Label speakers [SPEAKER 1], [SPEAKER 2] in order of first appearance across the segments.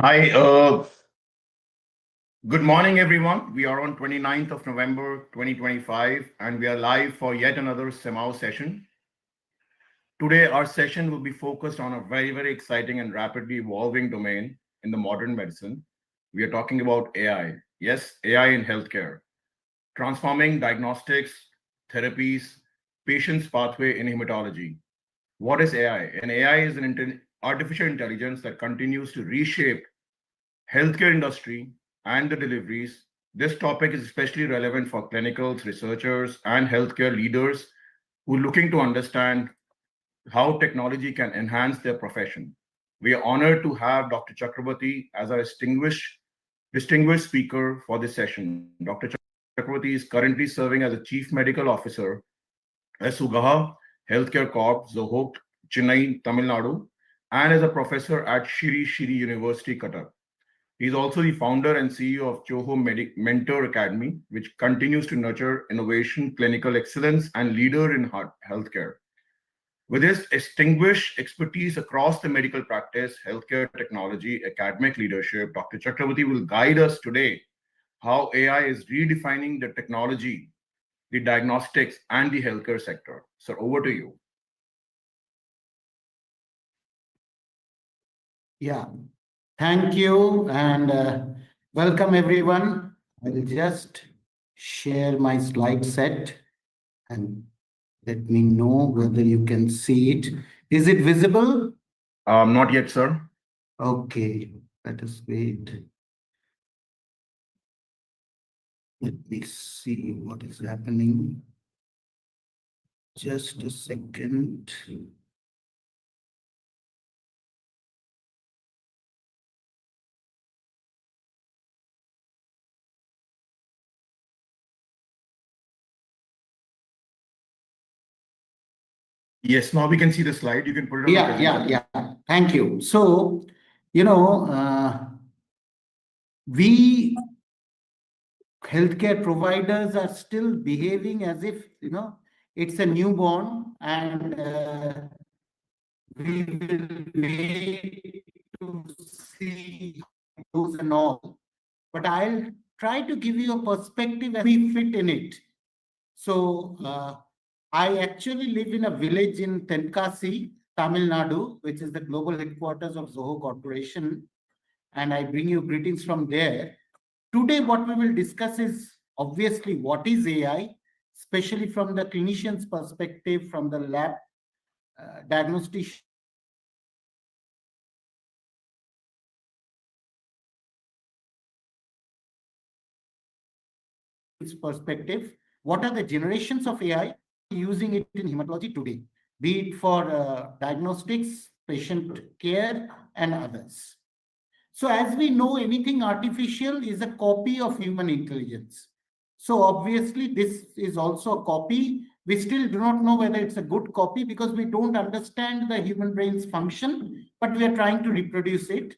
[SPEAKER 1] Hi, good morning, everyone. We are on 29th of November 2025, and we are live for yet another CMAAO session. Today, our session will be focused on a very exciting and rapidly evolving domain in the modern medicine. We are talking about AI. Yes, AI in healthcare, transforming diagnostics, therapies, patients' pathway in hematology. What is AI? And AI is an artificial intelligence that continues to reshape healthcare industry and the deliveries. This topic is especially relevant for clinicals, researchers, and healthcare leaders who are looking to understand how technology can enhance their profession. We are honored to have Dr. Chakrabarti as our distinguished speaker for this session. Dr. Chakrabarti is currently serving as a Chief Medical Officer at Sugah Healthcare Corp, Zoho, Chennai, Tamil Nadu, and as a professor at Shri University, Cuttack. He's also the founder and CEO of Chhoo Mentor Academy, which continues to nurture innovation, clinical excellence, and leader in healthcare. With his distinguished expertise across the medical practice, healthcare technology, academic leadership, Dr. Chakrabarti will guide us today how AI is redefining the technology, the diagnostics, and the healthcare sector. Sir, over to you.
[SPEAKER 2] Yeah, thank you and welcome everyone. I will just share my slide set and let me know whether you can see it. Is it visible?
[SPEAKER 1] Not yet, sir.
[SPEAKER 2] Okay, let us wait. Let me see what is happening. Just a second.
[SPEAKER 1] Yes, now we can see the slide. You can put it on.
[SPEAKER 2] Yeah. Thank you. So, we healthcare providers are still behaving as if, it's a newborn and we will wait to see those and all. But I'll try to give you a perspective as we fit in it. So I actually live in a village in Tenkasi, Tamil Nadu, which is the global headquarters of Zoho Corporation. And I bring you greetings from there. Today, what we will discuss is obviously what is AI, especially from the clinician's perspective, from the lab diagnostic perspective. What are the generations of AI using it in hematology today, be it for diagnostics, patient care, and others. So as we know, anything artificial is a copy of human intelligence. So obviously, this is also a copy. We still do not know whether it's a good copy because we don't understand the human brain's function, but we are trying to reproduce it.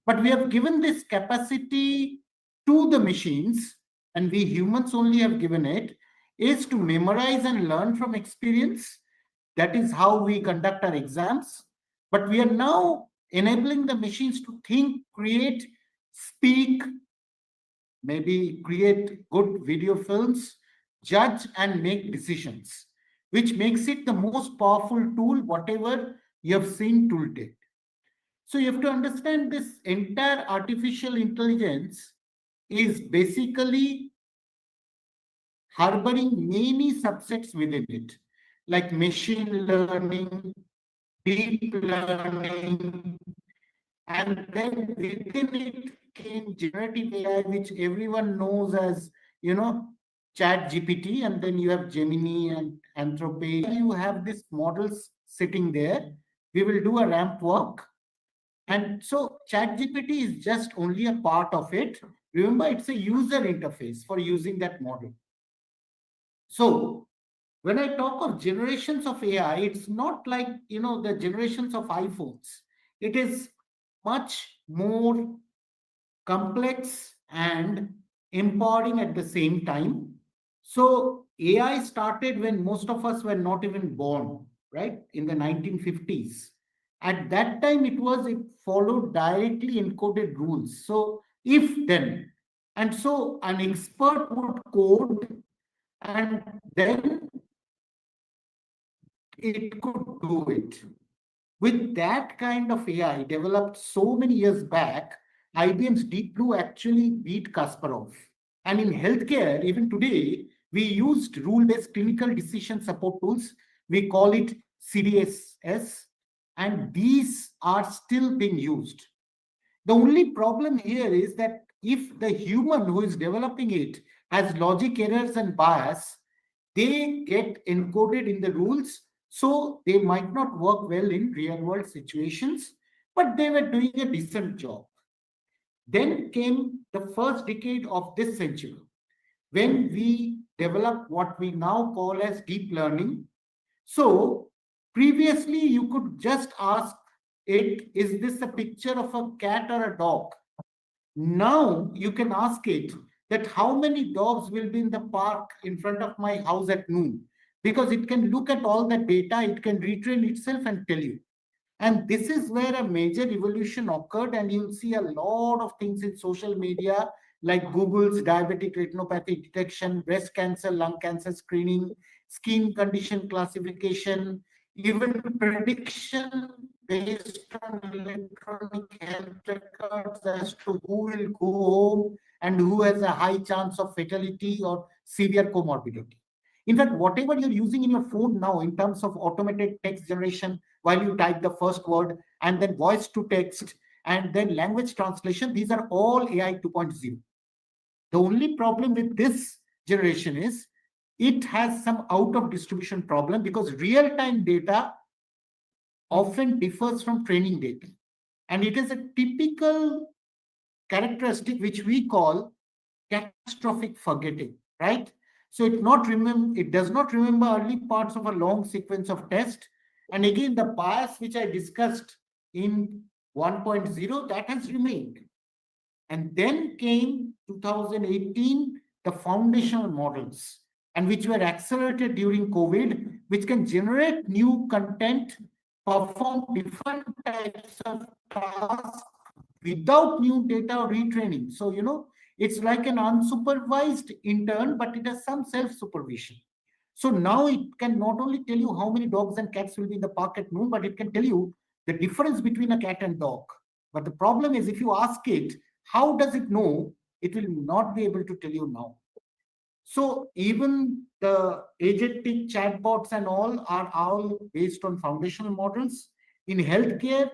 [SPEAKER 2] But we have given this capacity to the machines, and we humans only have given it, is to memorize and learn from experience. That is how we conduct our exams. But we are now enabling the machines to think, create, speak, maybe create good video films, judge and make decisions, which makes it the most powerful tool, whatever you have seen till date. So you have to understand this entire artificial intelligence is basically harboring many subsets within it, like machine learning, deep learning, and then within it came generative AI, which everyone knows as, Chat GPT, and then you have Gemini and Anthropic. You have these models sitting there. We will do a ramp walk. And so Chat GPT is just only a part of it. Remember, it's a user interface for using that model. So when I talk of generations of AI, it's not like, the generations of iPhones. It is much more complex and empowering at the same time. So AI started when most of us were not even born, right? In the 1950s. At that time, it followed directly encoded rules. So if then, and so an expert would code and then it could do it. With that kind of AI developed so many years back, IBM's Deep Blue actually beat Kasparov. And in healthcare, even today, we used rule-based clinical decision support tools. We call it CDSS, and these are still being used. The only problem here is that if the human who is developing it has logic errors and bias, they get encoded in the rules, so they might not work well in real world situations, but they were doing a decent job. Then came the first decade of this century when we developed what we now call as deep learning. So previously you could just ask it, is this a picture of a cat or a dog? Now you can ask it that how many dogs will be in the park in front of my house at noon, because it can look at all the data, it can retrain itself and tell you. And this is where a major evolution occurred, and you'll see a lot of things in social media like Google's diabetic retinopathy detection, breast cancer, lung cancer screening, skin condition classification, even prediction based on electronic health records as to who will go home and who has a high chance of fatality or severe comorbidity. In fact, whatever you're using in your phone now in terms of automated text generation while you type the first word, and then voice to text, and then language translation, these are all AI 2.0. The only problem with this generation is it has some out of distribution problem because real-time data often differs from training data. And it is a typical characteristic which we call catastrophic forgetting, right? So it does not remember early parts of a long sequence of tests. And again, the bias which I discussed in 1.0, that has remained. And then came 2018, the foundational models, and which were accelerated during COVID, which can generate new content, perform different types of tasks without new data or retraining. So, it's like an unsupervised intern, but it has some self-supervision. So now it can not only tell you how many dogs and cats will be in the park at noon, but it can tell you the difference between a cat and dog. But the problem is if you ask it, how does it know? It will not be able to tell you now. So even the agentic chatbots and all are all based on foundational models. In healthcare,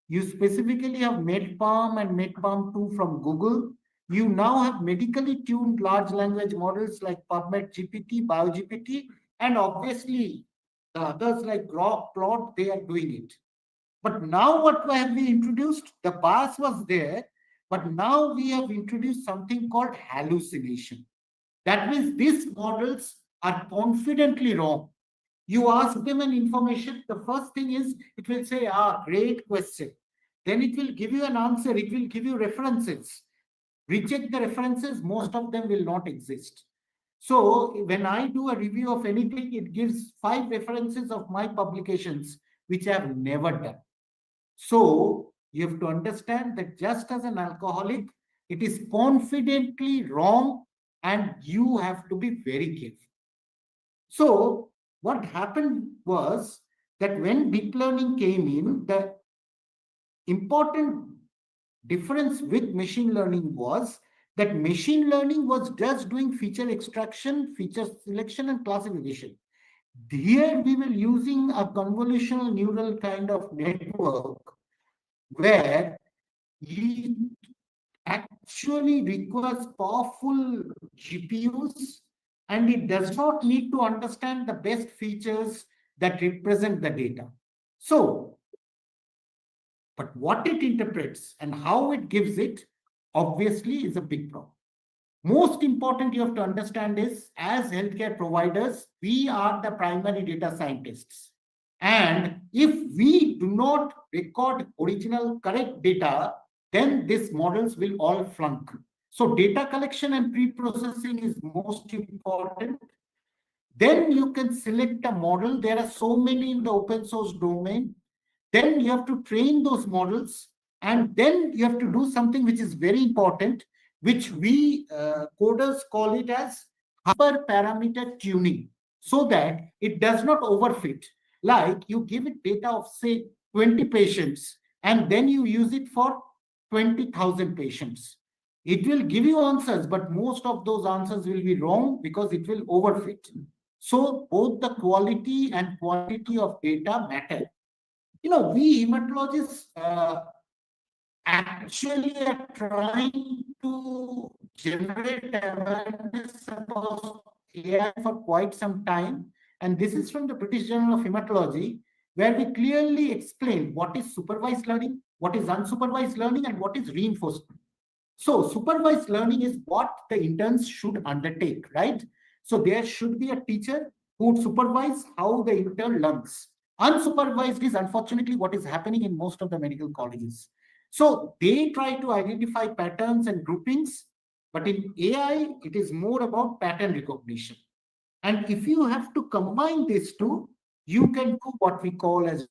[SPEAKER 2] you specifically have MedPalm and MedPalm 2 from Google. You now have medically tuned large language models like PubMed GPT, BioGPT, and obviously the others like Grok, Plot, they are doing it. But now what have we introduced? The bias was there, but now we have introduced something called hallucination. That means these models are confidently wrong. You ask them an information, the first thing is it will say, great question. Then it will give you an answer, it will give you references. Reject the references, most of them will not exist. So when I do a review of anything, it gives 5 references of my publications, which I have never done. So you have to understand that just as an alcoholic, it is confidently wrong and you have to be very careful. So what happened was that when deep learning came in, the important difference with machine learning was that machine learning was just doing feature extraction, feature selection, and classification. Here we were using a convolutional neural kind of network where it actually requires powerful GPUs, and it does not need to understand the best features that represent the data. So, but what it interprets and how it gives it obviously is a big problem. Most important you have to understand is, as healthcare providers, we are the primary data scientists. And if we do not record original correct data, then these models will all flunk. So data collection and pre-processing is most important. Then you can select a model. There are so many in the open source domain. Then you have to train those models, and then you have to do something which is very important, which we coders call it as hyperparameter tuning, so that it does not overfit. Like you give it data of say 20 patients, and then you use it for 20,000 patients. It will give you answers, but most of those answers will be wrong because it will overfit. So both the quality and quantity of data matter. We hematologists actually are trying to generate awareness about AI for quite some time. And this is from the British Journal of Hematology, where we clearly explain what is supervised learning, what is unsupervised learning, and what is reinforcement. So supervised learning is what the interns should undertake, right? So there should be a teacher who would supervise how the intern learns. Unsupervised is unfortunately what is happening in most of the medical colleges. So they try to identify patterns and groupings, but in AI, it is more about pattern recognition. And if you have to combine these two, you can do what we call as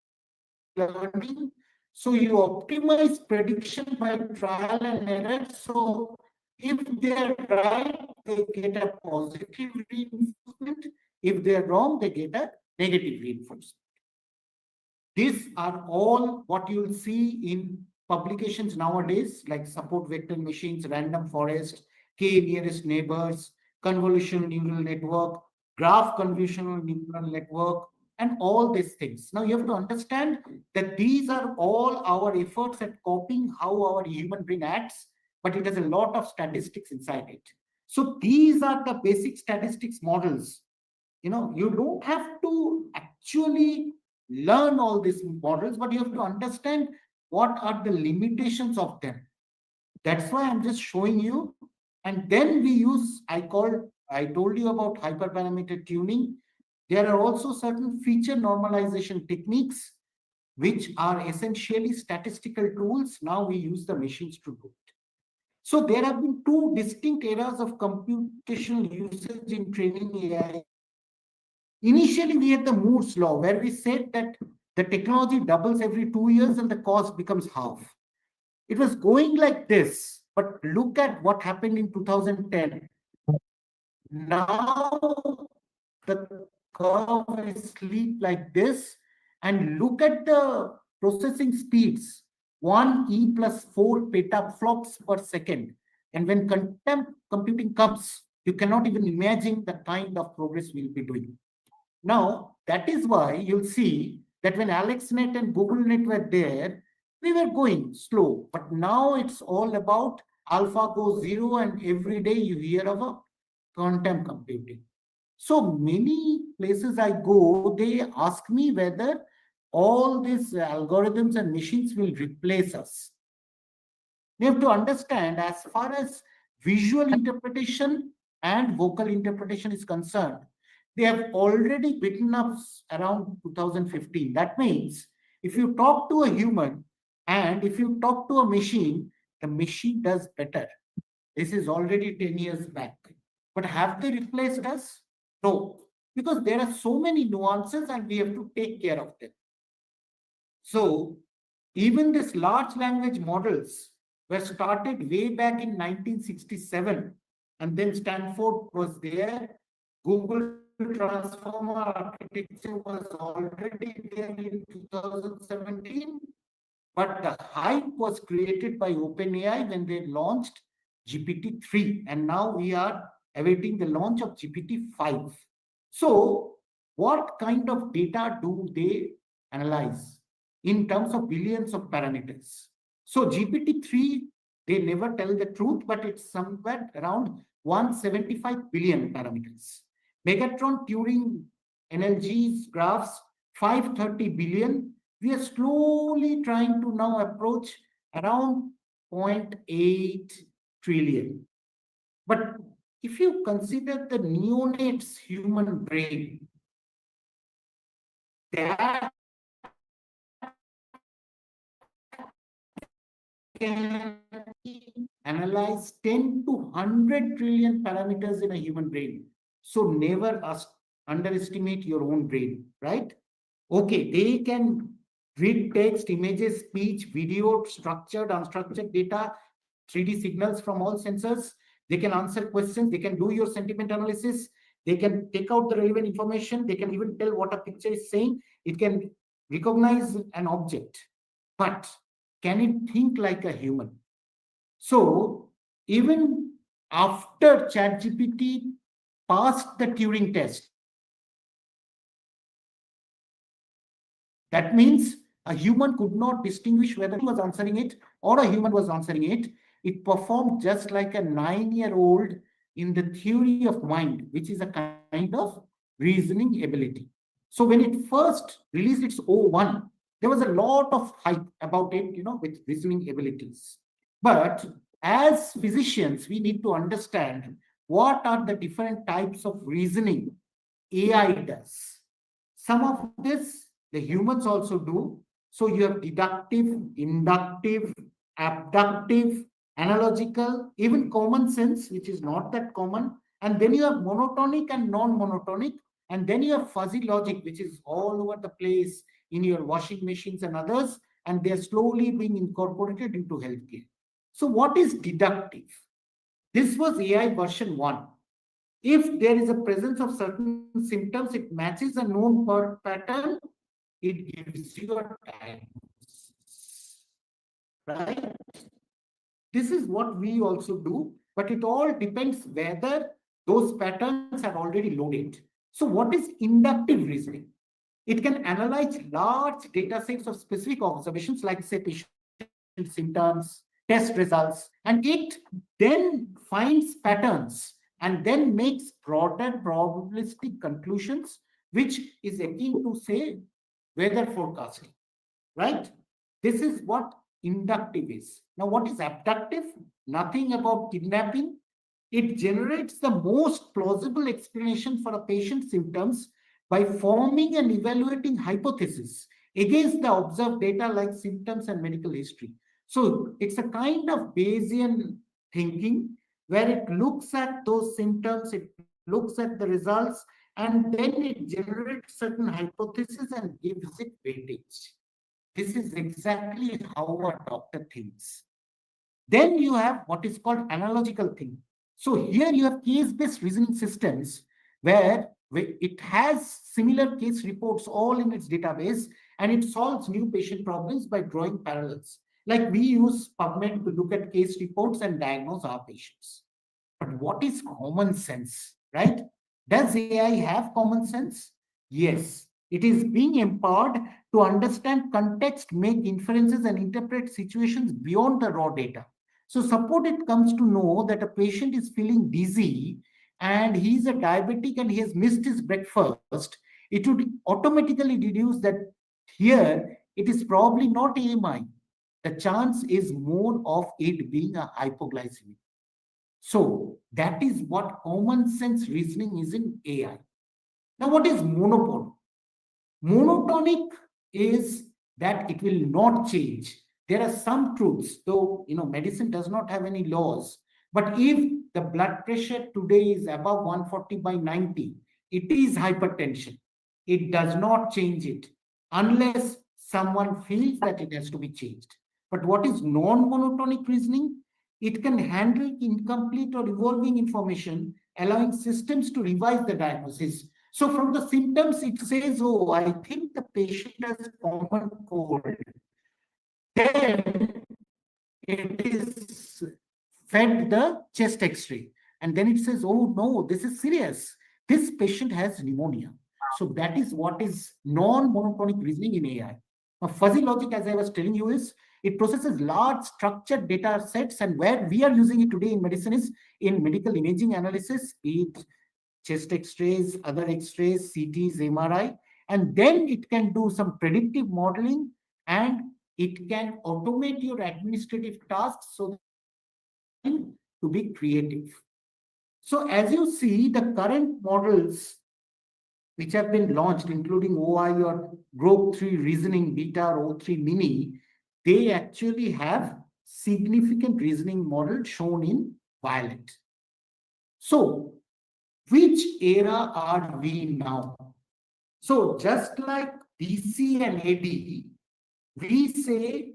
[SPEAKER 2] learning. So you optimize prediction by trial and error. So if they're right, they get a positive reinforcement. If they're wrong, they get a negative reinforcement. These are all what you'll see in publications nowadays, like support vector machines, random forest, K nearest neighbors, convolutional neural network, graph convolutional neural network, and all these things. Now you have to understand that these are all our efforts at copying how our human brain acts, but it has a lot of statistics inside it. So these are the basic statistics models. You don't have to actually learn all these models, but you have to understand what are the limitations of them. That's why I'm just showing you. And then we use, I told you about hyperparameter tuning. There are also certain feature normalization techniques, which are essentially statistical tools. Now we use the machines to do it. So there have been two distinct eras of computational usage in training AI. Initially, we had the Moore's law, where we said that the technology doubles every 2 years and the cost becomes half. It was going like this, but look at what happened in 2010. Now the curve is steep like this, and look at the processing speeds, 1 E plus 4 petaflops per second. And when quantum computing comes, you cannot even imagine the kind of progress we'll be doing. Now, that is why you'll see that when AlexNet and GoogleNet were there, we were going slow. But now it's all about AlphaGo Zero, and every day you hear about quantum computing. So many places I go, they ask me whether all these algorithms and machines will replace us. You have to understand, as far as visual interpretation and vocal interpretation is concerned, they have already beaten us around 2015. That means if you talk to a human and if you talk to a machine, the machine does better. This is already 10 years back. But have they replaced us? No, because there are so many nuances and we have to take care of them. So even these large language models were started way back in 1967, and then Stanford was there. Google Transformer architecture was already there in 2017, but the hype was created by OpenAI when they launched GPT-3, and now we are awaiting the launch of GPT-5. So what kind of data do they analyze in terms of billions of parameters? So GPT-3, they never tell the truth, but it's somewhere around 175 billion parameters. Megatron Turing NLG's graphs, 530 billion. We are slowly trying to now approach around 0.8 trillion. But if you consider the neonate's human brain, that can analyze 10 to 100 trillion parameters in a human brain. So never underestimate your own brain, right? Okay, they can read text, images, speech, video, structured, unstructured data, 3D signals from all sensors. They can answer questions. They can do your sentiment analysis. They can take out the relevant information. They can even tell what a picture is saying. It can recognize an object. But can it think like a human? So even after ChatGPT passed the Turing test, that means a human could not distinguish whether he was answering it or a human was answering it. It performed just like a 9-year-old in the theory of mind, which is a kind of reasoning ability. So when it first released its O1, there was a lot of hype about it, with reasoning abilities. But as physicians, we need to understand what are the different types of reasoning AI does. Some of this the humans also do. So you have deductive, inductive, abductive, analogical, even common sense, which is not that common. And then you have monotonic and non-monotonic. And then you have fuzzy logic, which is all over the place in your washing machines and others. And they're slowly being incorporated into healthcare. So what is deductive? This was AI version 1. If there is a presence of certain symptoms, it matches a known pattern, it gives you a diagnosis, right? This is what we also do, but it all depends whether those patterns are already loaded. So what is inductive reasoning? It can analyze large data sets of specific observations, like say patient symptoms, test results, and it then finds patterns and then makes broader probabilistic conclusions, which is akin to say weather forecasting, right? This is what inductive is. Now, what is abductive? Nothing about kidnapping. It generates the most plausible explanation for a patient's symptoms by forming and evaluating hypotheses against the observed data like symptoms and medical history. So it's a kind of Bayesian thinking where it looks at those symptoms, it looks at the results, and then it generates certain hypotheses and gives it weightage. This is exactly how a doctor thinks. Then you have what is called analogical thinking. So here you have case-based reasoning systems where it has similar case reports all in its database, and it solves new patient problems by drawing parallels. Like we use PubMed to look at case reports and diagnose our patients. But what is common sense, right? Does AI have common sense? Yes. It is being empowered to understand context, make inferences, and interpret situations beyond the raw data. So suppose it comes to know that a patient is feeling dizzy and he's a diabetic and he has missed his breakfast, it would automatically deduce that here it is probably not AMI. The chance is more of it being a hypoglycemia. So that is what common sense reasoning is in AI. Now, what is monopony? Monotonic is that it will not change. There are some truths, though medicine does not have any laws. But if the blood pressure today is above 140/90, it is hypertension. It does not change it unless someone feels that it has to be changed. But what is non-monotonic reasoning? It can handle incomplete or evolving information, allowing systems to revise the diagnosis. So from the symptoms, it says, oh, I think the patient has common cold. Then it is fed the chest x-ray. And then it says, oh, no, this is serious. This patient has pneumonia. So that is what is non-monotonic reasoning in AI. Now, fuzzy logic, as I was telling you, is it processes large structured data sets, and where we are using it today in medicine is in medical imaging analysis, be it chest x-rays, other x-rays, CTs, MRI, and then it can do some predictive modeling and it can automate your administrative tasks so to be creative. So as you see, the current models which have been launched, including OI or Group 3 Reasoning Beta or O3 Mini, they actually have significant reasoning model shown in violet. So which era are we now? So just like DC and AD, We say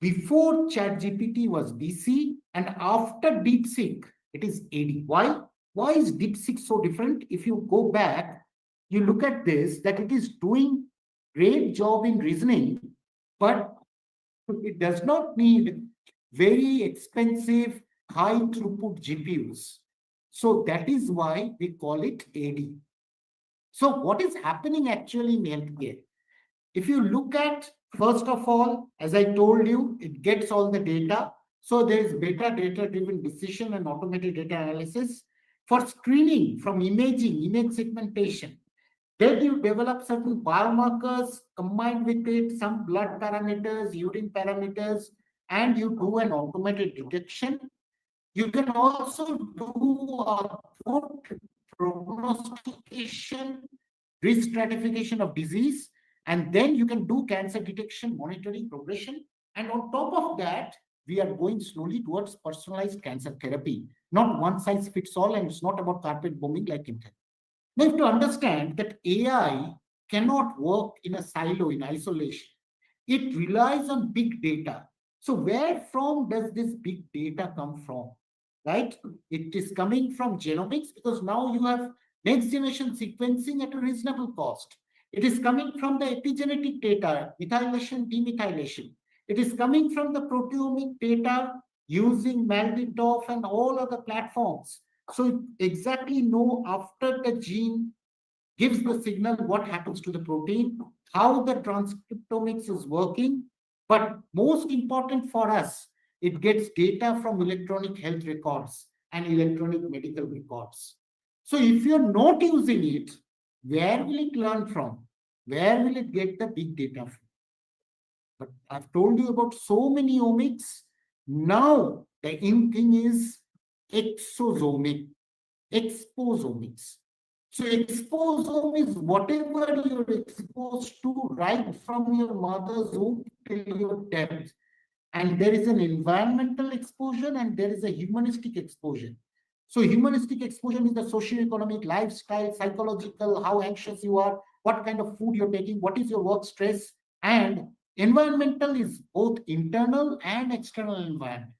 [SPEAKER 2] before ChatGPT was DC and after DeepSeek, it is AD. Why? Why is DeepSeek so different? If you go back, you look at this, that it is doing great job in reasoning, but it does not need very expensive, high throughput GPUs. So that is why we call it AD. So what is happening actually in healthcare? If you look at, first of all, as I told you, it gets all the data. So there is better data-driven decision and automated data analysis for screening from imaging, image segmentation. Then you develop certain biomarkers, combined with it some blood parameters, urine parameters, and you do an automated detection. You can also do a good prognostication, risk stratification of disease, and then you can do cancer detection, monitoring, progression. And on top of that, we are going slowly towards personalized cancer therapy. Not one size fits all, and it's not about carpet bombing like Intel. Now, you have to understand that AI cannot work in a silo, in isolation. It relies on big data. So where from does this big data come from? Right? It is coming from genomics, because now you have next generation sequencing at a reasonable cost. It is coming from the epigenetic data, methylation, demethylation. It is coming from the proteomic data using Maldiv and all other platforms. So you exactly know after the gene gives the signal what happens to the protein, how the transcriptomics is working. But most important for us, it gets data from electronic health records and electronic medical records. So if you're not using it, where will it learn from? Where will it get the big data from? But I've told you about so many omics. Now the in thing is exosomic, exposomics. So exposome is whatever you're exposed to right from your mother's womb till your death. And there is an environmental exposure and there is a humanistic exposure. So humanistic exposure is the socio-economic, lifestyle, psychological, how anxious you are, what kind of food you're taking, what is your work stress, and environmental is both internal and external environment.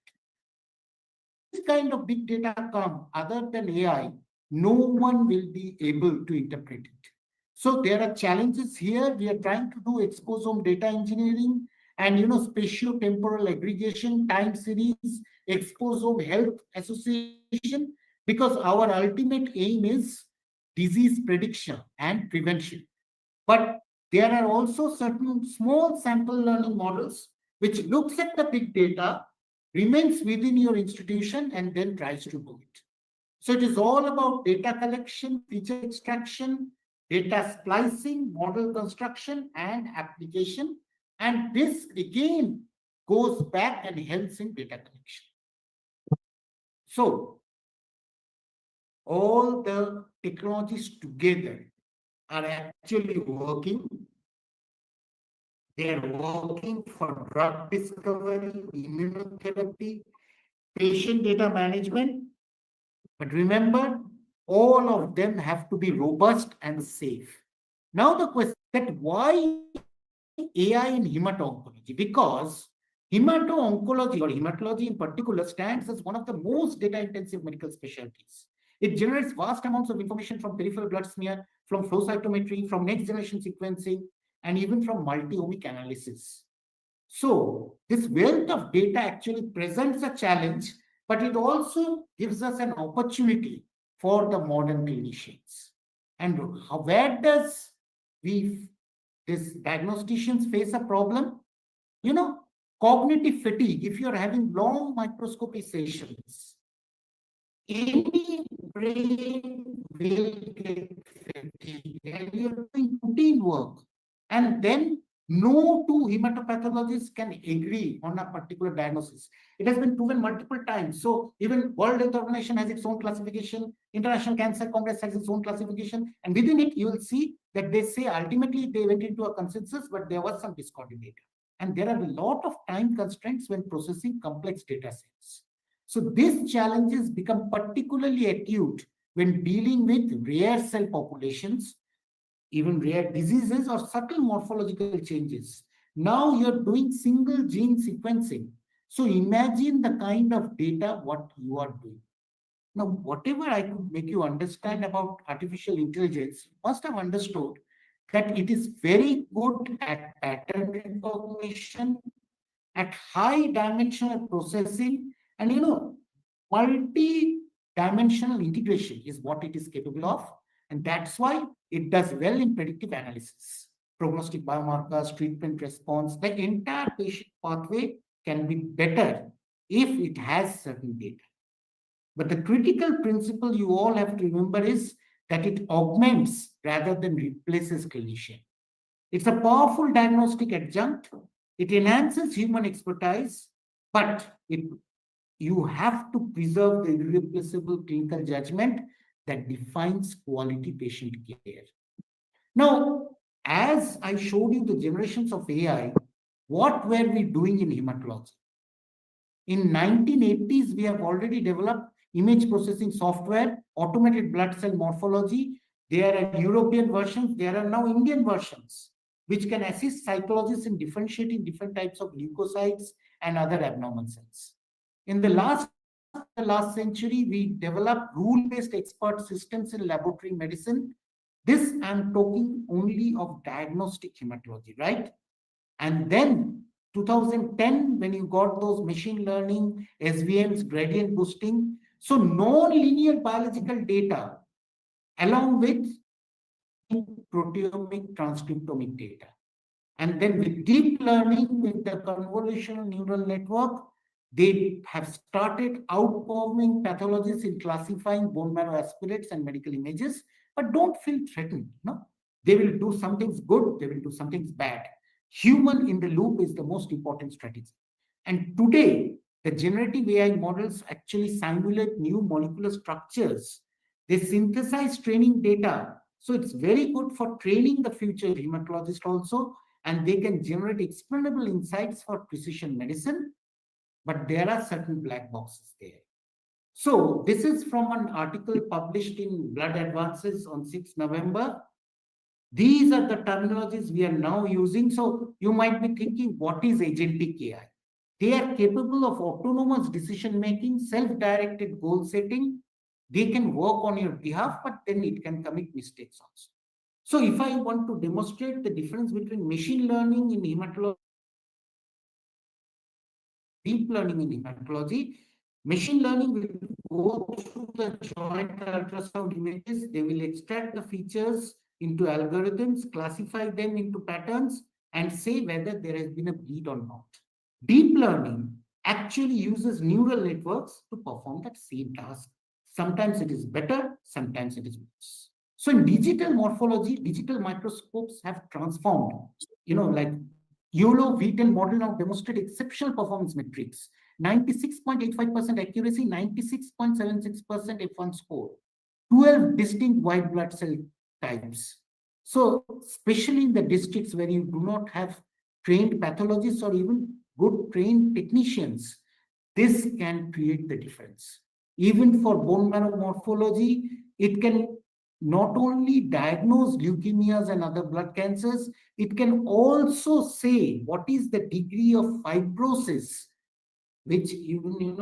[SPEAKER 2] This kind of big data come other than AI, no one will be able to interpret it. So there are challenges here. We are trying to do exposome data engineering and spatio-temporal aggregation, time series, exposome health association, because our ultimate aim is disease prediction and prevention. But there are also certain small sample learning models which looks at the big data, remains within your institution, and then tries to do it. So it is all about data collection, feature extraction, data splicing, model construction, and application. And this again goes back and helps in data collection. So all the technologies together are actually working. They are working for drug discovery, immunotherapy, patient data management. But remember, all of them have to be robust and safe. Now the question that why AI in hemato-oncology? Because hemato-oncology or hematology in particular stands as one of the most data-intensive medical specialties. It generates vast amounts of information from peripheral blood smear, from flow cytometry, from next-generation sequencing, and even from multi-omic analysis. So this wealth of data actually presents a challenge, but it also gives us an opportunity for the modern clinicians. And where does these diagnosticians face a problem? Cognitive fatigue. If you're having long microscopy sessions, any brain will get fatigued, and you're doing routine work. And then no two hematopathologists can agree on a particular diagnosis. It has been proven multiple times. So even World Health Organization has its own classification, International Cancer Congress has its own classification, and within it, you will see that they say ultimately they went into a consensus, but there was some discordant data. And there are a lot of time constraints when processing complex data sets. So these challenges become particularly acute when dealing with rare cell populations, even rare diseases or subtle morphological changes. Now you're doing single gene sequencing. So imagine the kind of data what you are doing. Now, whatever I could make you understand about artificial intelligence, you must have understood that it is very good at pattern recognition, at high dimensional processing, and multi-dimensional integration is what it is capable of. And that's why it does well in predictive analysis, prognostic biomarkers, treatment response. The entire patient pathway can be better if it has certain data. But the critical principle you all have to remember is that it augments rather than replaces clinician. It's a powerful diagnostic adjunct. It enhances human expertise, but you have to preserve the irreplaceable clinical judgment that defines quality patient care. Now, as I showed you the generations of AI, what were we doing in hematology? In 1980s, we have already developed image processing software, automated blood cell morphology. There are European versions. There are now Indian versions, which can assist cytologists in differentiating different types of leukocytes and other abnormal cells. In the last century, we developed rule-based expert systems in laboratory medicine. This I'm talking only of diagnostic hematology, right? And then 2010, when you got those machine learning, SVMs, gradient boosting, so non-linear biological data, along with proteomic, transcriptomic data. And then with deep learning, with the convolutional neural network, they have started outperforming pathologists in classifying bone marrow aspirates and medical images, but don't feel threatened. No, they will do some things good, they will do some things bad. Human in the loop is the most important strategy. And today, the generative AI models actually simulate new molecular structures. They synthesize training data. So it's very good for training the future hematologist also, and they can generate explainable insights for precision medicine. But there are certain black boxes there. So this is from an article published in Blood Advances on 6 November. These are the terminologies we are now using. So you might be thinking, what is agentic AI? They are capable of autonomous decision making, self-directed goal setting. They can work on your behalf, but then it can commit mistakes also. So if I want to demonstrate the difference between machine learning in hematology, deep learning in hematology, machine learning will go through the joint ultrasound images. They will extract the features into algorithms, classify them into patterns, and say whether there has been a bleed or not. Deep learning actually uses neural networks to perform that same task. Sometimes it is better, sometimes it is worse. So in digital morphology, digital microscopes have transformed, like YOLO V10 model now demonstrate exceptional performance metrics, 96.85% accuracy, 96.76% F1 score, 12 distinct white blood cell types. So especially in the districts where you do not have trained pathologists or even good trained technicians, this can create the difference. Even for bone marrow morphology, it can not only diagnose leukemias and other blood cancers, it can also say what is the degree of fibrosis, which even,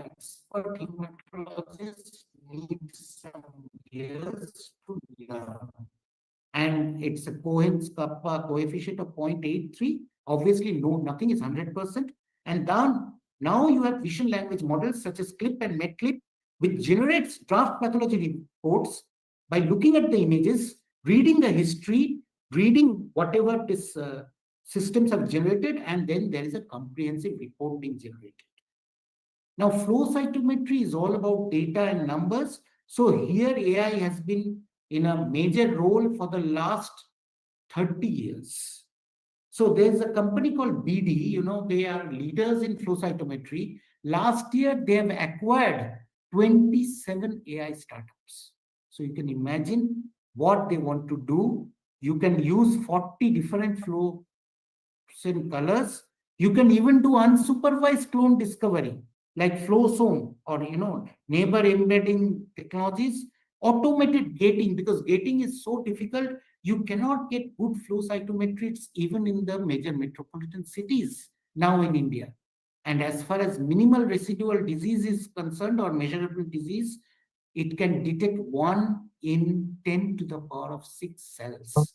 [SPEAKER 2] expert hematologists need some years to learn. And it's a Cohen's kappa coefficient of 0.83. Obviously, nothing is 100%. And then now you have vision language models such as CLIP and MedClip, which generates draft pathology reports by looking at the images, reading the history, reading whatever this systems have generated, and then there is a comprehensive report being generated. Now, flow cytometry is all about data and numbers. So here AI has been in a major role for the last 30 years. So there's a company called BD, they are leaders in flow cytometry. Last year, they have acquired 27 AI startups. So you can imagine what they want to do. You can use 40 different fluorescent colors. You can even do unsupervised clone discovery, like FlowZone or, neighbor embedding technologies, automated gating, because gating is so difficult. You cannot get good flow cytometries even in the major metropolitan cities now in India. And as far as minimal residual disease is concerned or measurable disease, it can detect 1 in 10 to the power of 6 cells.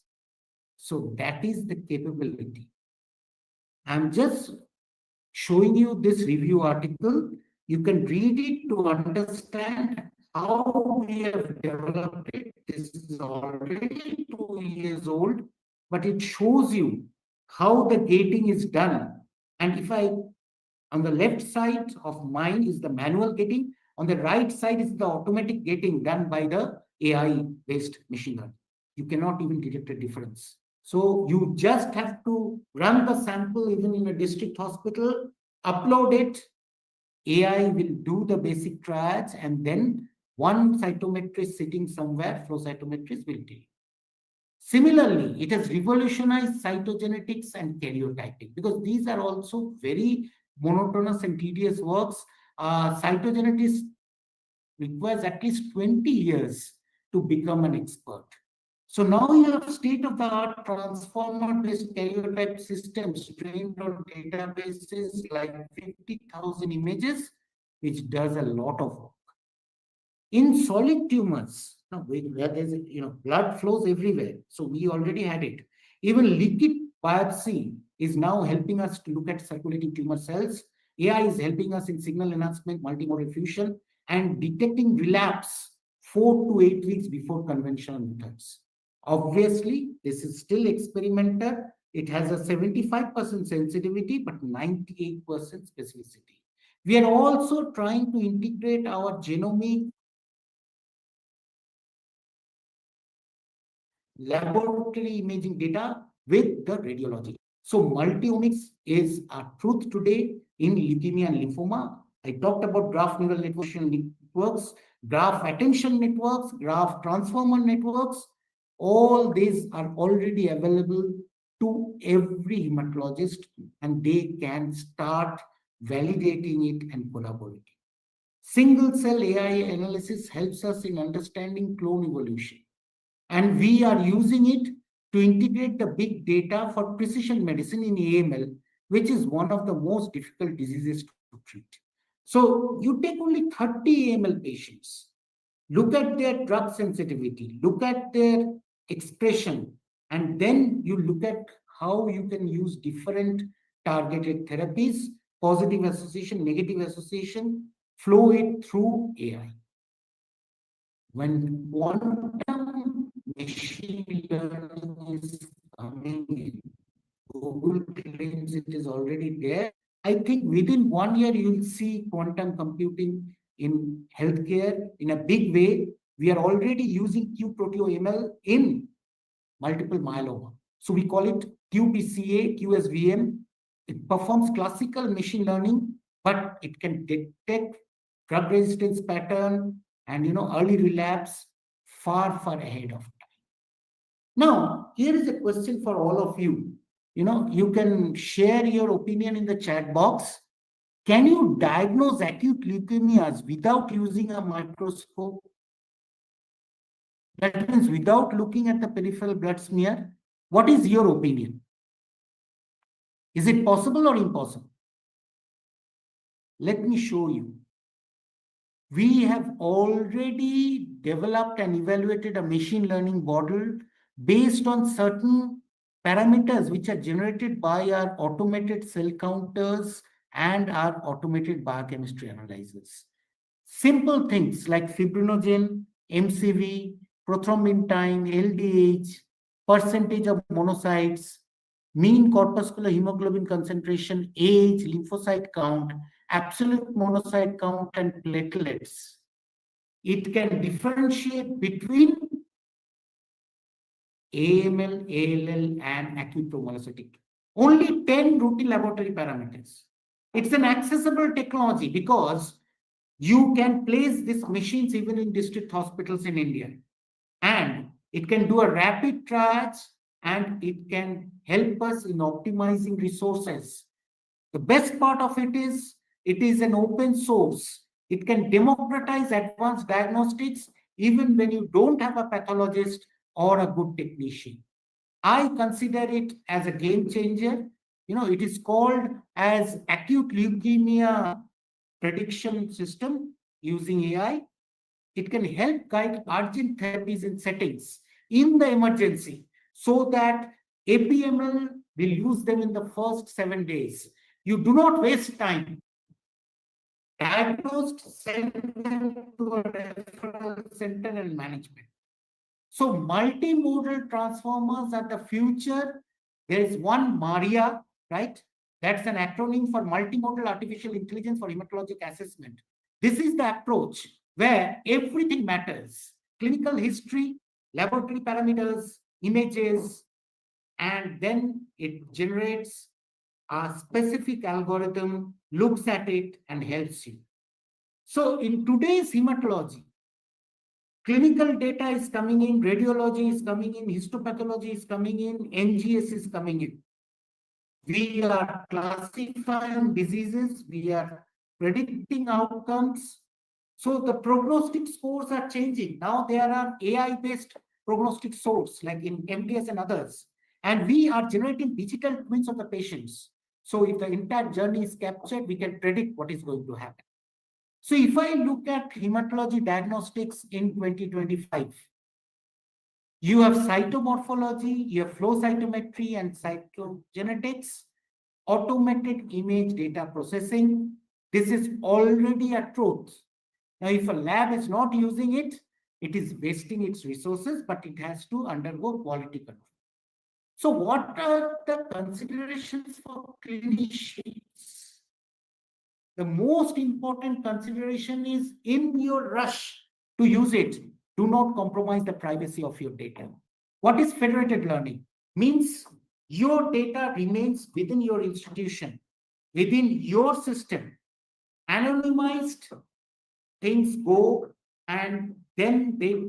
[SPEAKER 2] So that is the capability. I'm just showing you this review article. You can read it to understand how we have developed it. This is already 2 years old, but it shows you how the gating is done. And if I, on the left side of mine is the manual gating, on the right side is the automatic gating done by the AI-based machine learning. You cannot even detect a difference. So you just have to run the sample even in a district hospital, upload it, AI will do the basic triads, and then one cytometrist sitting somewhere, flow cytometrist will do. Similarly, it has revolutionized cytogenetics and karyotyping because these are also very monotonous and tedious works. Cytogenetics requires at least 20 years to become an expert. So now you have state-of-the-art transformer-based karyotype systems trained on databases like 50,000 images, which does a lot of work. In solid tumors, now where there's blood flows everywhere, so we already had it. Even liquid biopsy is now helping us to look at circulating tumor cells. AI is helping us in signal enhancement, multimodal fusion, and detecting relapse 4 to 8 weeks before conventional methods. Obviously, this is still experimental. It has a 75% sensitivity, but 98% specificity. We are also trying to integrate our genomic laboratory imaging data with the radiology. So multiomics is a truth today in leukemia and lymphoma. I talked about graph neural networks, graph attention networks, graph transformer networks. All these are already available to every hematologist, and they can start validating it and collaborating. Single cell AI analysis helps us in understanding clone evolution. And we are using it to integrate the big data for precision medicine in AML, which is one of the most difficult diseases to treat. So you take only 30 AML patients, look at their drug sensitivity, look at their expression, and then you look at how you can use different targeted therapies, positive association, negative association, flow it through AI. When quantum machine learning is coming in, Google claims it is already there. I think within 1 year, you'll see quantum computing in healthcare in a big way. We are already using QProteoML in multiple myeloma. So we call it QPCA, QSVM. It performs classical machine learning, but it can detect drug resistance pattern and early relapse far ahead of time. Now, here is a question for all of you. You can share your opinion in the chat box. Can you diagnose acute leukemias without using a microscope? That means without looking at the peripheral blood smear. What is your opinion? Is it possible or impossible? Let me show you. We have already developed and evaluated a machine learning model based on certain parameters which are generated by our automated cell counters and our automated biochemistry analyzers. Simple things like fibrinogen, MCV, prothrombin time, LDH, percentage of monocytes, mean corpuscular hemoglobin concentration, age, lymphocyte count, absolute monocyte count, and platelets. It can differentiate between AML, ALL, and acute promyelocytic. Only 10 routine laboratory parameters. It's an accessible technology because you can place these machines even in district hospitals in India. And it can do a rapid triage and it can help us in optimizing resources. The best part of it is an open source. It can democratize advanced diagnostics even when you don't have a pathologist or a good technician. I consider it as a game changer. It is called as acute leukemia prediction system using AI. It can help guide urgent therapies in settings in the emergency so that APML will use them in the first 7 days. You do not waste time. Diagnosed, send them to a referral center and management. So multimodal transformers are the future. There is one MARIA, right? That's an acronym for Multimodal Artificial Intelligence for Hematologic Assessment. This is the approach where everything matters. Clinical history, laboratory parameters, images, and then it generates a specific algorithm, looks at it, and helps you. So in today's hematology, clinical data is coming in, radiology is coming in, histopathology is coming in, NGS is coming in. We are classifying diseases, we are predicting outcomes. So the prognostic scores are changing. Now there are AI-based prognostic scores like in MDS and others. And we are generating digital twins of the patients. So if the entire journey is captured, we can predict what is going to happen. So if I look at hematology diagnostics in 2025, you have cytomorphology, you have flow cytometry and cytogenetics, automated image data processing. This is already a truth. Now, if a lab is not using it, it is wasting its resources, but it has to undergo quality control. So what are the considerations for clinicians? The most important consideration is in your rush to use it, do not compromise the privacy of your data. What is federated learning? Means your data remains within your institution, within your system. Anonymized things go and then they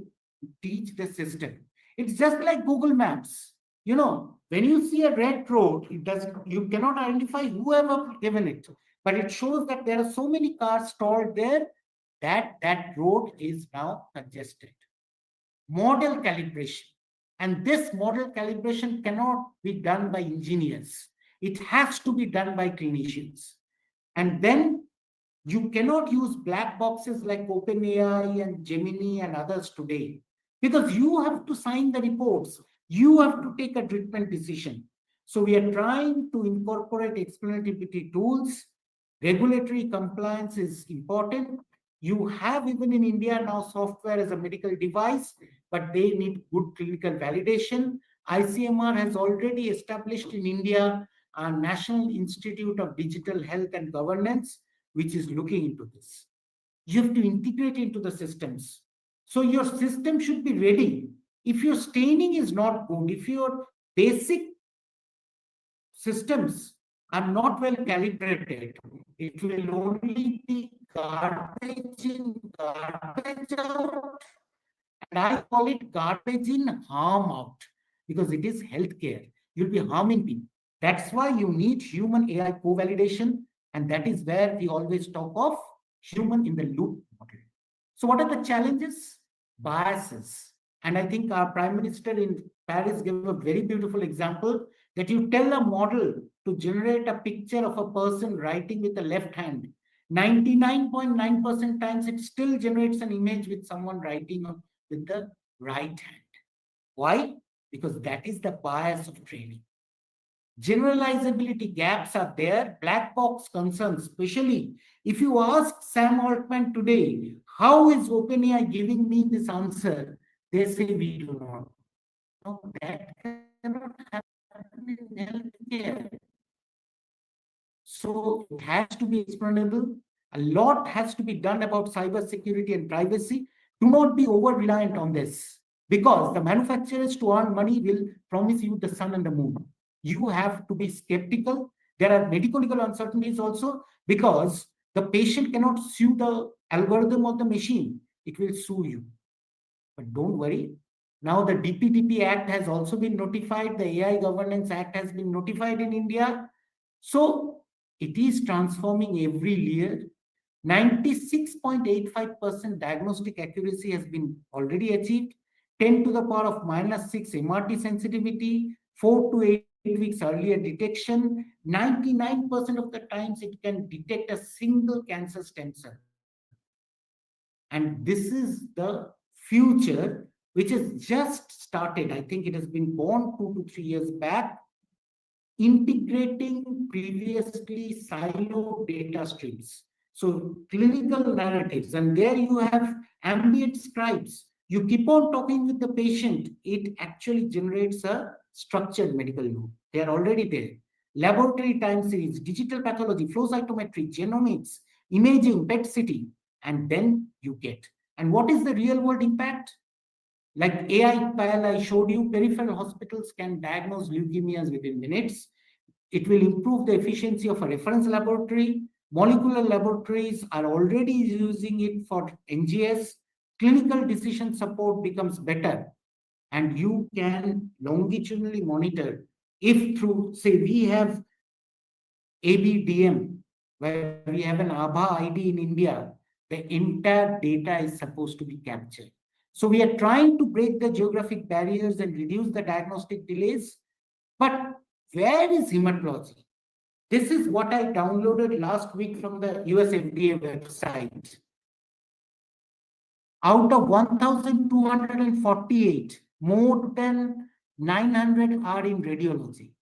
[SPEAKER 2] teach the system. It's just like Google Maps. When you see a red road, you cannot identify whoever given it, but it shows that there are so many cars stalled there that road is now congested. Model calibration. And this model calibration cannot be done by engineers. It has to be done by clinicians. And then you cannot use black boxes like OpenAI and Gemini and others today because you have to sign the reports. You have to take a treatment decision. So we are trying to incorporate explainability tools. Regulatory compliance is important. You have even in India now software as a medical device, but they need good clinical validation. ICMR has already established in India a National Institute of Digital Health and Governance, which is looking into this. You have to integrate into the systems. So your system should be ready. If your staining is not good, if your basic systems are not well calibrated, it will only be garbage in, garbage out. And I call it garbage in, harm out, because it is healthcare. You'll be harming people. That's why you need human AI co-validation. And that is where we always talk of human in the loop model. So what are the challenges? Biases. And I think our Prime Minister in Paris gave a very beautiful example that you tell a model to generate a picture of a person writing with the left hand. 99.9% times it still generates an image with someone writing with the right hand. Why? Because that is the bias of training. Generalizability gaps are there, black box concerns, especially if you ask Sam Altman today, how is OpenAI giving me this answer? They say we do not. No, that cannot happen in healthcare. So it has to be explainable. A lot has to be done about cybersecurity and privacy. Do not be over-reliant on this because the manufacturers to earn money will promise you the sun and the moon. You have to be skeptical. There are medical legal uncertainties also because the patient cannot sue the algorithm of the machine. It will sue you. But don't worry. Now the DPDP Act has also been notified. The AI Governance Act has been notified in India. So it is transforming every year. 96.85% diagnostic accuracy has been already achieved. 10 to the power of -6 MRT sensitivity, 4 to 8 weeks earlier detection, 99% of the times it can detect a single cancer stem cell. And this is the future which has just started. I think it has been born 2 to 3 years back, integrating previously siloed data streams. So clinical narratives, and there you have ambient scribes. You keep on talking with the patient, it actually generates a structured medical note. They are already there. Laboratory time series, digital pathology, flow cytometry, genomics, imaging, PET CT, and then you get. And what is the real world impact? Like AI trial I showed you, peripheral hospitals can diagnose leukemias within minutes. It will improve the efficiency of a reference laboratory. Molecular laboratories are already using it for NGS. Clinical decision support becomes better, and you can longitudinally monitor if through, say, we have ABDM, where we have an ABHA ID in India, the entire data is supposed to be captured. So we are trying to break the geographic barriers and reduce the diagnostic delays. But where is hematology? This is what I downloaded last week from the US FDA website. Out of 1,248, more than 900 are in radiology.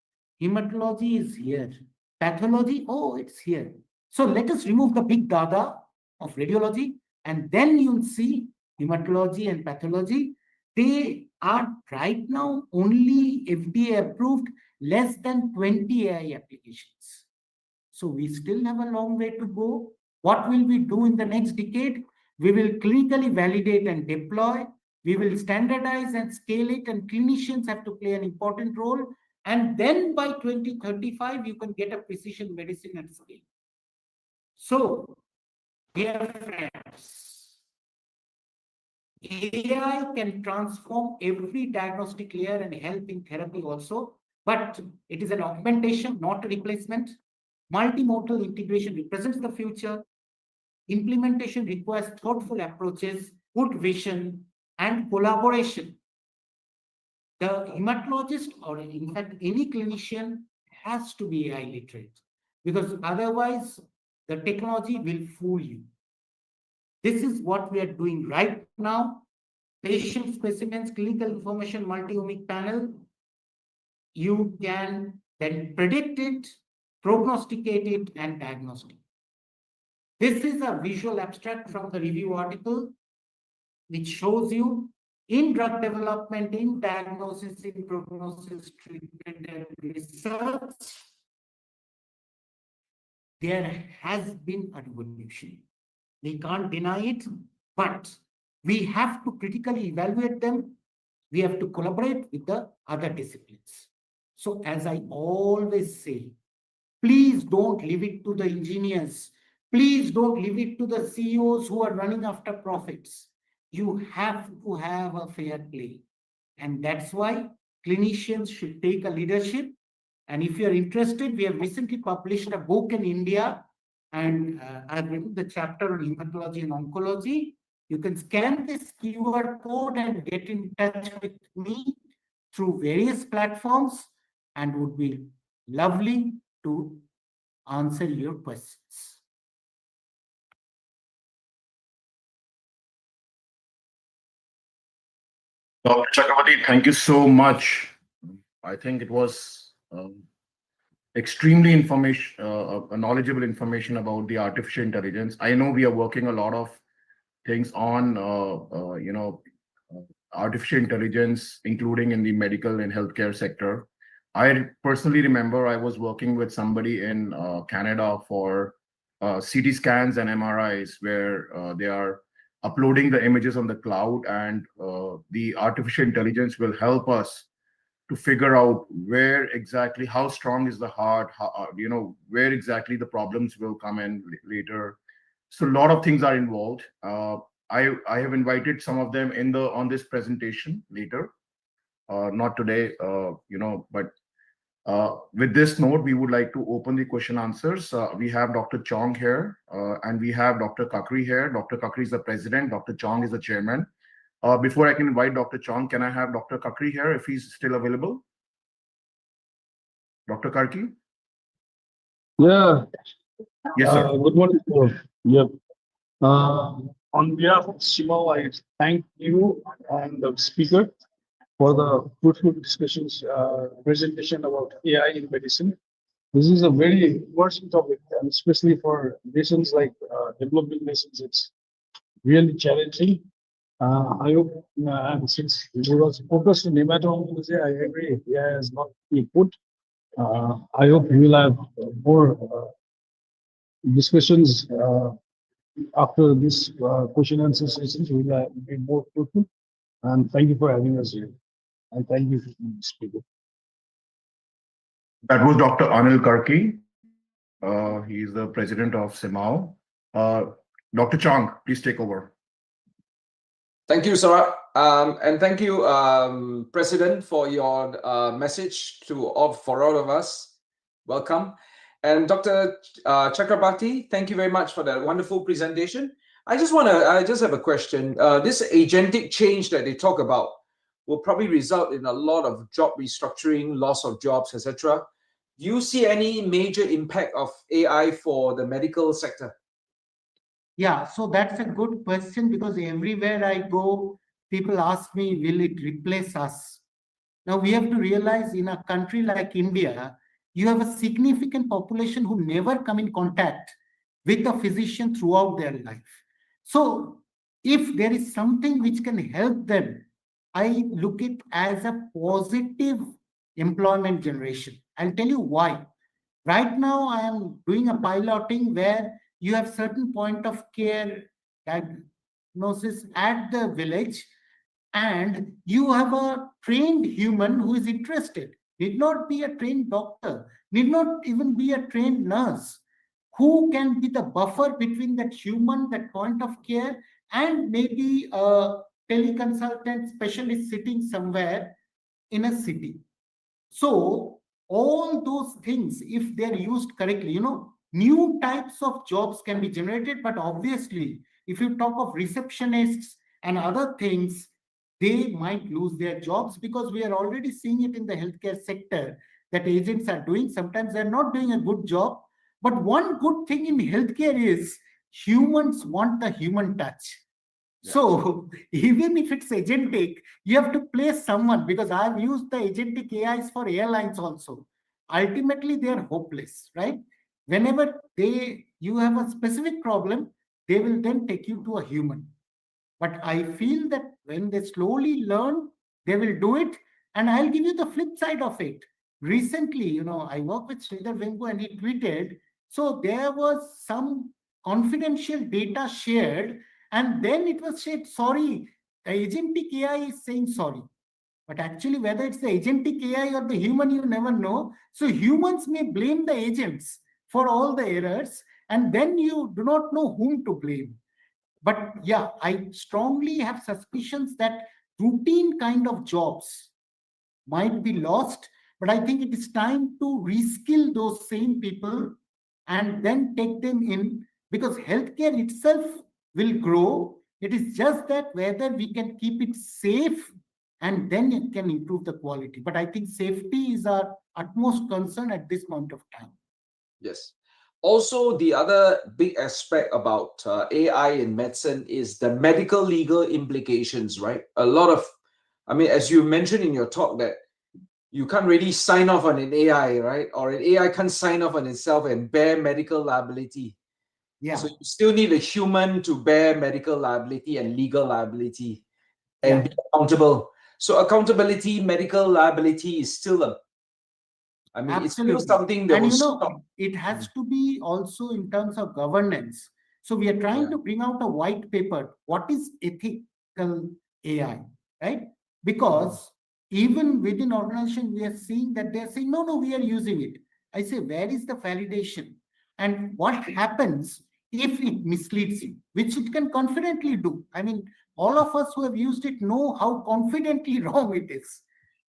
[SPEAKER 2] Hematology is here. Pathology, oh, it's here. So let us remove the big data of radiology, and then you'll see hematology and pathology. They are right now only FDA approved, less than 20 AI applications. So we still have a long way to go. What will we do in the next decade? We will clinically validate and deploy. We will standardize and scale it, and clinicians have to play an important role. And then by 2035, you can get a precision medicine at scale. So, dear friends, AI can transform every diagnostic layer and help in therapy also, but it is an augmentation, not a replacement. Multimodal integration represents the future. Implementation requires thoughtful approaches, good vision, and collaboration. The hematologist, or in fact, any clinician, has to be AI literate, because otherwise the technology will fool you. This is what we are doing right now. Patient specimens, clinical information, multi-omic panel. You can then predict it, prognosticate it, and diagnostic. This is a visual abstract from the review article, which shows you in drug development, in diagnosis, in prognosis, treatment, and research, there has been a revolution. We can't deny it, but we have to critically evaluate them. We have to collaborate with the other disciplines. So as I always say, please don't leave it to the engineers. Please don't leave it to the CEOs who are running after profits. You have to have a fair play. And that's why clinicians should take a leadership. And if you're interested, we have recently published a book in India, and I've written the chapter on hematology and oncology. You can scan this QR code and get in touch with me through various platforms, and would be lovely to answer your questions.
[SPEAKER 1] Dr. Chakrabarti, thank you so much. I think it was extremely knowledgeable information about the artificial intelligence. I know we are working a lot of things on, artificial intelligence, including in the medical and healthcare sector. I personally remember I was working with somebody in Canada for CT scans and MRIs, where they are uploading the images on the cloud, and the artificial intelligence will help us to figure out where exactly, how strong is the heart, where exactly the problems will come in later. So a lot of things are involved. I have invited some of them on this presentation later, not today, but with this note, we would like to open the question answers. We have Dr. Chong here, and we have Dr. Kakri here. Dr. Kakri is the president. Dr. Chong is the chairman. Before I can invite Dr. Chong, can I have Dr. Kakri here if he's still available? Dr. Karki?
[SPEAKER 3] Yeah,
[SPEAKER 1] Yes, sir.
[SPEAKER 3] good morning, sir. Yep. On behalf of CMAAO, I thank you and the speaker for the fruitful discussions, presentation about AI in medicine. This is a very important topic, and especially for nations like developing nations, it's really challenging. I hope, and since it was focused on hematology, I agree, AI has not been put. I hope we will have more discussions after this question and answer sessions will be more fruitful. And thank you for having us here. And thank you, speaker.
[SPEAKER 1] That was Dr. Anil Karki. He is the president of CMAAO. Dr. Chang, please take over.
[SPEAKER 4] Thank you, Sarah. And thank you, President, for your message for all of us. Welcome. And Dr. Chakrabarti, thank you very much for that wonderful presentation. I just have a question. This agentic change that they talk about will probably result in a lot of job restructuring, loss of jobs, etc. Do you see any major impact of AI for the medical sector?
[SPEAKER 2] Yeah, so that's a good question because everywhere I go, people ask me, will it replace us? Now we have to realize in a country like India, you have a significant population who never come in contact with a physician throughout their life. So if there is something which can help them, I look it as a positive employment generation. I'll tell you why. Right now, I am doing a piloting where you have certain point of care diagnosis at the village, and you have a trained human who is interested. Need not be a trained doctor, need not even be a trained nurse, who can be the buffer between that human, that point of care, and maybe a teleconsultant specialist sitting somewhere in a city. So all those things, if they're used correctly, new types of jobs can be generated. But obviously, if you talk of receptionists and other things, they might lose their jobs because we are already seeing it in the healthcare sector that agents are doing. Sometimes they're not doing a good job. But one good thing in healthcare is humans want the human touch. So even if it's agentic, you have to place someone, because I've used the agentic AIs for airlines also. Ultimately, they're hopeless, right? Whenever you have a specific problem, they will then take you to a human. But I feel that when they slowly learn, they will do it. And I'll give you the flip side of it. Recently, I work with Sridhar Vengu and he tweeted, so there was some confidential data shared, and then it was said, sorry, the agentic AI is saying sorry. But actually, whether it's the agentic AI or the human, you never know. So humans may blame the agents for all the errors, and then you do not know whom to blame. But yeah, I strongly have suspicions that routine kind of jobs might be lost. But I think it is time to reskill those same people and then take them in, because healthcare itself will grow. It is just that whether we can keep it safe and then it can improve the quality. But I think safety is our utmost concern at this point of time.
[SPEAKER 4] Yes. Also, the other big aspect about AI in medicine is the medical legal implications, right? As you mentioned in your talk, that you can't really sign off on an AI, right? Or an AI can't sign off on itself and bear medical liability.
[SPEAKER 2] Yeah.
[SPEAKER 4] So you still need a human to bear medical liability and legal liability and be accountable. So accountability, medical liability is still it's still
[SPEAKER 2] Absolutely.
[SPEAKER 4] something that
[SPEAKER 2] And
[SPEAKER 4] will stop.
[SPEAKER 2] it has to be also in terms of governance. So we are trying to bring out a white paper. What is ethical AI, right? Because even within organization, we are seeing that they're saying, no, we are using it. I say, where is the validation? And what happens if it misleads you, which it can confidently do? I mean, all of us who have used it know how confidently wrong it is.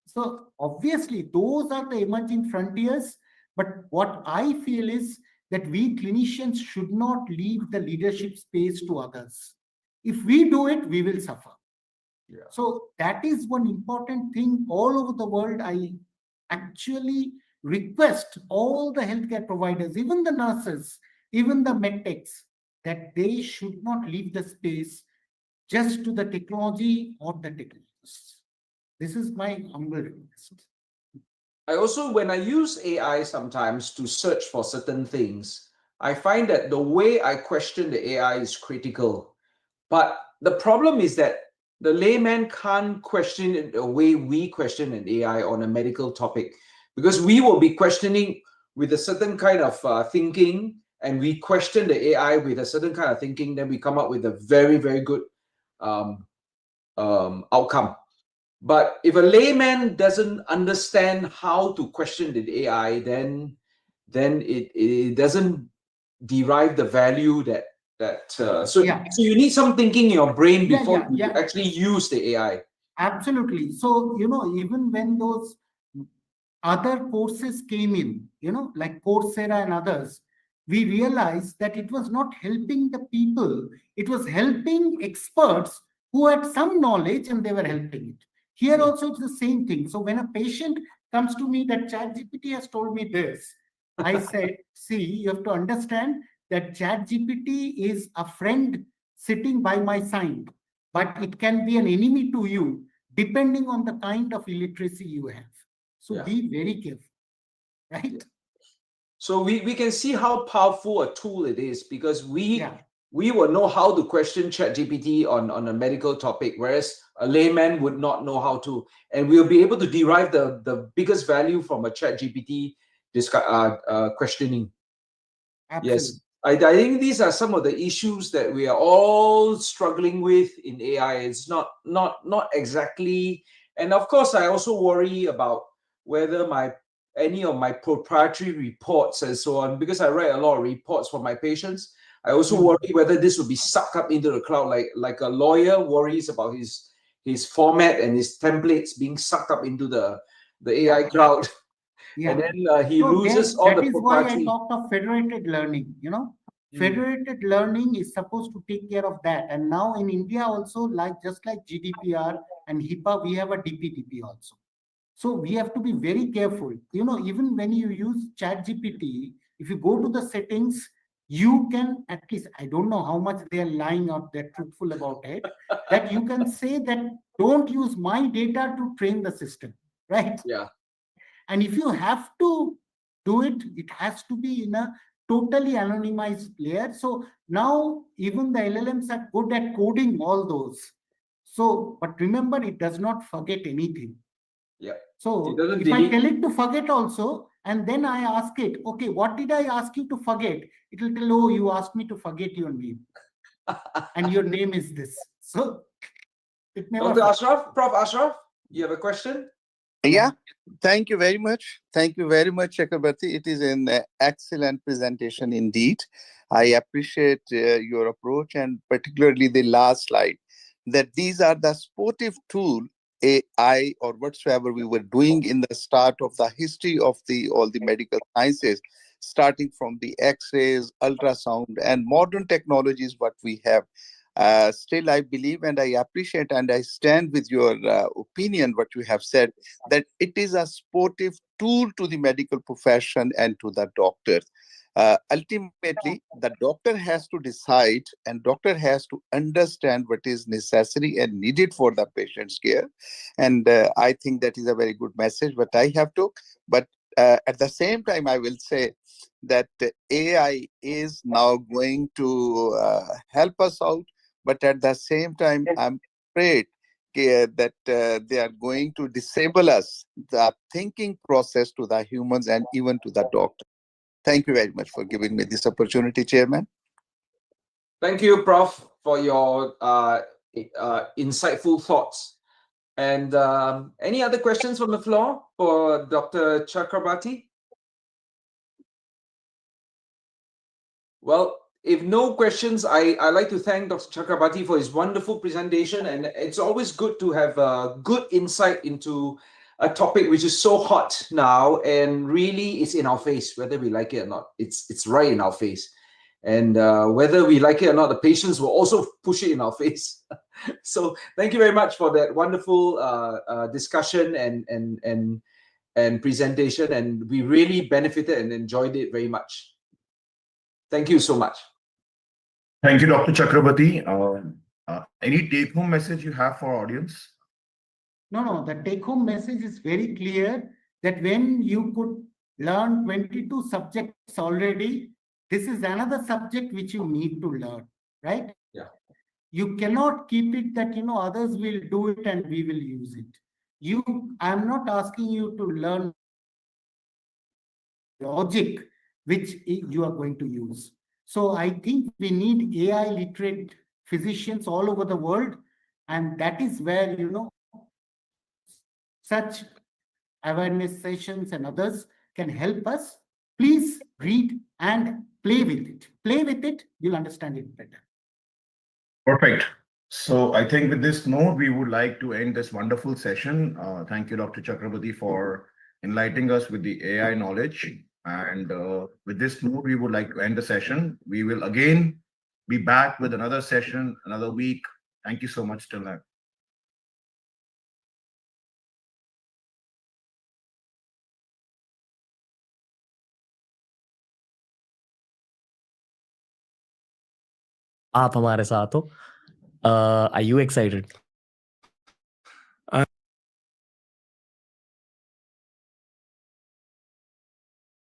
[SPEAKER 2] So obviously, those are the emerging frontiers. But what I feel is that we clinicians should not leave the leadership space to others. If we do it, we will suffer. So that is one important thing all over the world. I actually request all the healthcare providers, even the nurses, even the medtechs, that they should not leave the space just to the technology or the technologists. This is my humble request.
[SPEAKER 4] I also, when I use AI sometimes to search for certain things, I find that the way I question the AI is critical. But the problem is that the layman can't question it the way we question an AI on a medical topic, because we will be questioning with a certain kind of thinking, and we question the AI with a certain kind of thinking, then we come up with a very, very good outcome. But if a layman doesn't understand how to question the AI, then it doesn't derive the value so you need some thinking in your brain before you actually use the AI.
[SPEAKER 2] Absolutely. So, even when those other courses came in, like Coursera and others, we realized that it was not helping the people. It was helping experts who had some knowledge, and they were helping it. Here also, it's the same thing. So when a patient comes to me that ChatGPT has told me this, I said, see, you have to understand that ChatGPT is a friend sitting by my side, but it can be an enemy to you depending on the kind of illiteracy you have. So be very careful, right?
[SPEAKER 4] So we can see how powerful a tool it is, because we will know how to question ChatGPT on a medical topic, whereas a layman would not know how to, and we'll be able to derive the biggest value from a ChatGPT questioning.
[SPEAKER 2] Absolutely.
[SPEAKER 4] Yes, I think these are some of the issues that we are all struggling with in AI. It's not exactly, and of course, I also worry about whether any of my proprietary reports and so on, because I write a lot of reports for my patients. I also worry whether this will be sucked up into the cloud, like a lawyer worries about his format and his templates being sucked up into the AI cloud. And then he loses all the proprietary.
[SPEAKER 2] That is why I talked of federated learning. Federated learning is supposed to take care of that. And now in India also, just like GDPR and HIPAA, we have a DPDP also. So we have to be very careful. Even when you use ChatGPT, if you go to the settings, you can, at least, I don't know how much they are lying or they're truthful about it, that you can say that don't use my data to train the system, right?
[SPEAKER 4] Yeah.
[SPEAKER 2] And if you have to do it, it has to be in a totally anonymized layer. So now even the LLMs are good at coding all those. So, but remember, it does not forget anything.
[SPEAKER 4] Yeah.
[SPEAKER 2] So if I tell it to forget also, and then I ask it, okay, what did I ask you to forget? It will tell, oh, you asked me to forget your name. And your name is this. So it never.
[SPEAKER 4] Dr. Ashraf, Prof. Ashraf, you have a question?
[SPEAKER 5] Yeah, thank you very much. Thank you very much, Chakrabarti. It is an excellent presentation indeed. I appreciate your approach, and particularly the last slide, that these are the sportive tool AI or whatsoever we were doing in the start of the history of all the medical sciences, starting from the X-rays, ultrasound, and modern technologies what we have. Still, I believe and I appreciate and I stand with your opinion, what you have said, that it is a sportive tool to the medical profession and to the doctors. Ultimately, the doctor has to decide and doctor has to understand what is necessary and needed for the patient's care. And I think that is a very good message, what I have took. But at the same time, I will say that AI is now going to help us out. But at the same time, I'm afraid that they are going to disable us, the thinking process to the humans and even to the doctor. Thank you very much for giving me this opportunity, Chairman.
[SPEAKER 4] Thank you, Prof, for your insightful thoughts. And any other questions from the floor for Dr. Chakrabarti? Well, if no questions, I'd like to thank Dr. Chakrabarti for his wonderful presentation. And it's always good to have a good insight into a topic which is so hot now and really is in our face, whether we like it or not. It's right in our face. And whether we like it or not, the patients will also push it in our face. So thank you very much for that wonderful discussion and and presentation, and we really benefited and enjoyed it very much. Thank you so much.
[SPEAKER 1] Thank you, Dr. Chakrabarti. Any take-home message you have for our audience?
[SPEAKER 2] No, the take-home message is very clear that when you could learn 22 subjects already, this is another subject which you need to learn, right?
[SPEAKER 4] Yeah.
[SPEAKER 2] You cannot keep it that, others will do it and we will use it. I'm not asking you to learn logic which you are going to use. So I think we need AI literate physicians all over the world. And that is where, such awareness sessions and others can help us. Please read and play with it. Play with it, you'll understand it better.
[SPEAKER 1] Perfect. So I think with this note, we would like to end this wonderful session. Thank you, Dr. Chakrabarti, for enlightening us with the AI knowledge. And with this note, we would like to end the session. We will again be back with another session, another week. Thank you so much till now.
[SPEAKER 6] आप हमारे साथ हो. Are you excited?